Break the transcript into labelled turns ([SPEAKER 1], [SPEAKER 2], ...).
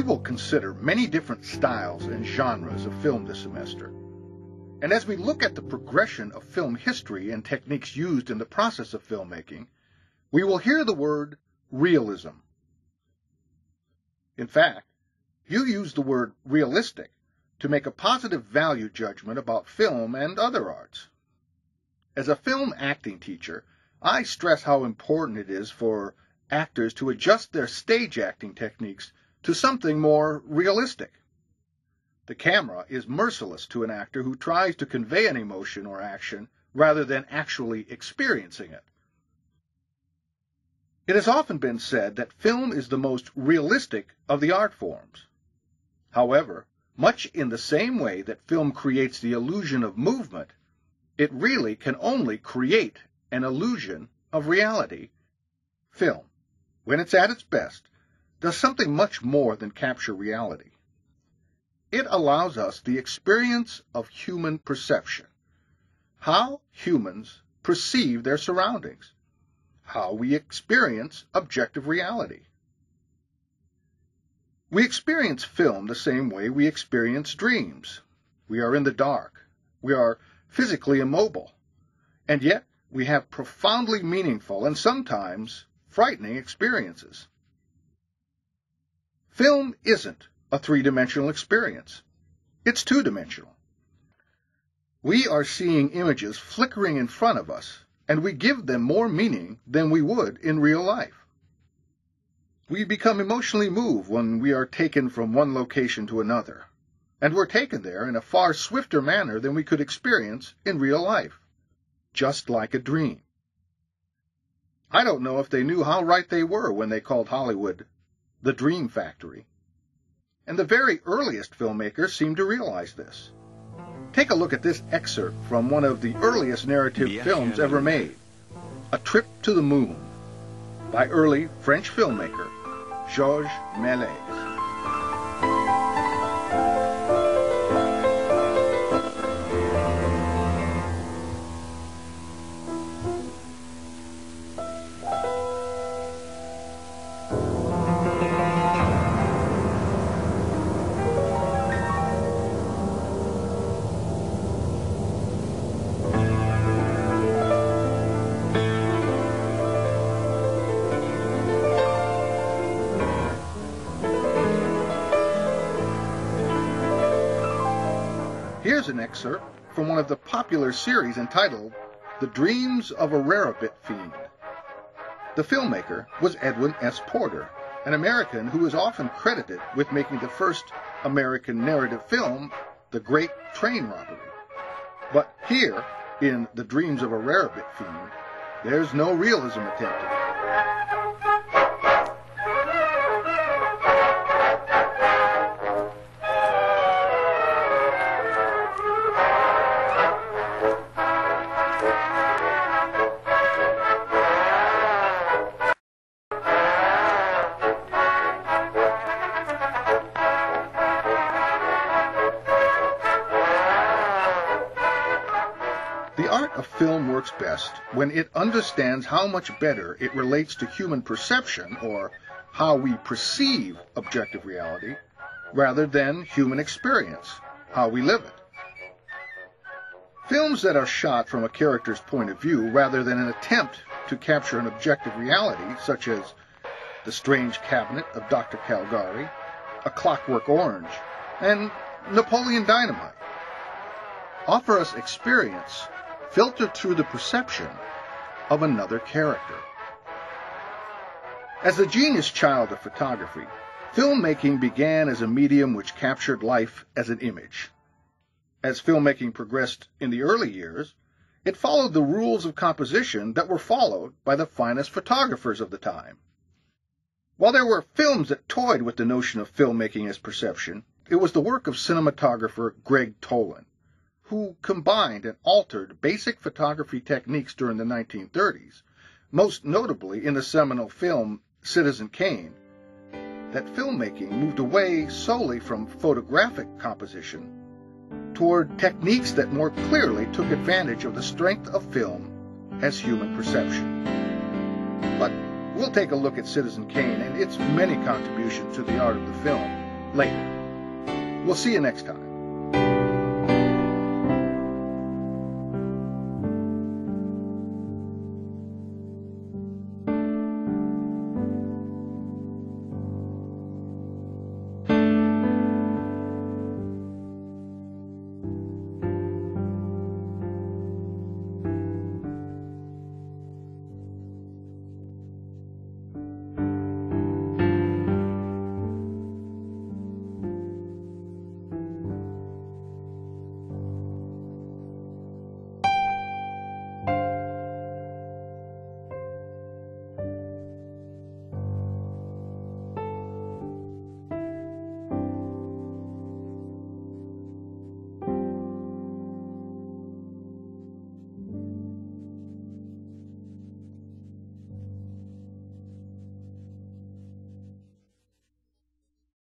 [SPEAKER 1] We will consider many different styles and genres of film this semester. And as we look at the progression of film history and techniques used in the process of filmmaking, we will hear the word realism. In fact, you use the word realistic to make a positive value judgment about film and other arts. As a film acting teacher, I stress how important it is for actors to adjust their stage acting techniques to something more realistic. The camera is merciless to an actor who tries to convey an emotion or action rather than actually experiencing it. It has often been said that film is the most realistic of the art forms. However, much in the same way that film creates the illusion of movement, it really can only create an illusion of reality. Film, when it's at its best, does something much more than capture reality. It allows us the experience of human perception, how humans perceive their surroundings, how we experience objective reality. We experience film the same way we experience dreams. We are in the dark. We are physically immobile. And yet we have profoundly meaningful and sometimes frightening experiences. Film isn't a three-dimensional experience. It's two-dimensional. We are seeing images flickering in front of us, and we give them more meaning than we would in real life. We become emotionally moved when we are taken from one location to another, and we're taken there in a far swifter manner than we could experience in real life, just like a dream. I don't know if they knew how right they were when they called Hollywood the Dream Factory. And the very earliest filmmakers seemed to realize this. Take a look at this excerpt from one of the earliest narrative films ever made, A Trip to the Moon, by early French filmmaker Georges Méliès. Here's an excerpt from one of the popular series entitled The Dreams of a Rarebit Fiend. The filmmaker was Edwin S. Porter, an American who is often credited with making the first American narrative film, The Great Train Robbery. But here, in The Dreams of a Rarebit Fiend, there's no realism attempted. The art of film works best when it understands how much better it relates to human perception, or how we perceive objective reality, rather than human experience, how we live it. Films that are shot from a character's point of view rather than an attempt to capture an objective reality, such as The Strange Cabinet of Dr. Caligari, A Clockwork Orange, and Napoleon Dynamite, offer us experience filtered through the perception of another character. As the genius child of photography, filmmaking began as a medium which captured life as an image. As filmmaking progressed in the early years, it followed the rules of composition that were followed by the finest photographers of the time. While there were films that toyed with the notion of filmmaking as perception, it was the work of cinematographer Greg Toland, who combined and altered basic photography techniques during the 1930s, most notably in the seminal film Citizen Kane, that filmmaking moved away solely from photographic composition toward techniques that more clearly took advantage of the strength of film as human perception. But we'll take a look at Citizen Kane and its many contributions to the art of the film later. We'll see you next time.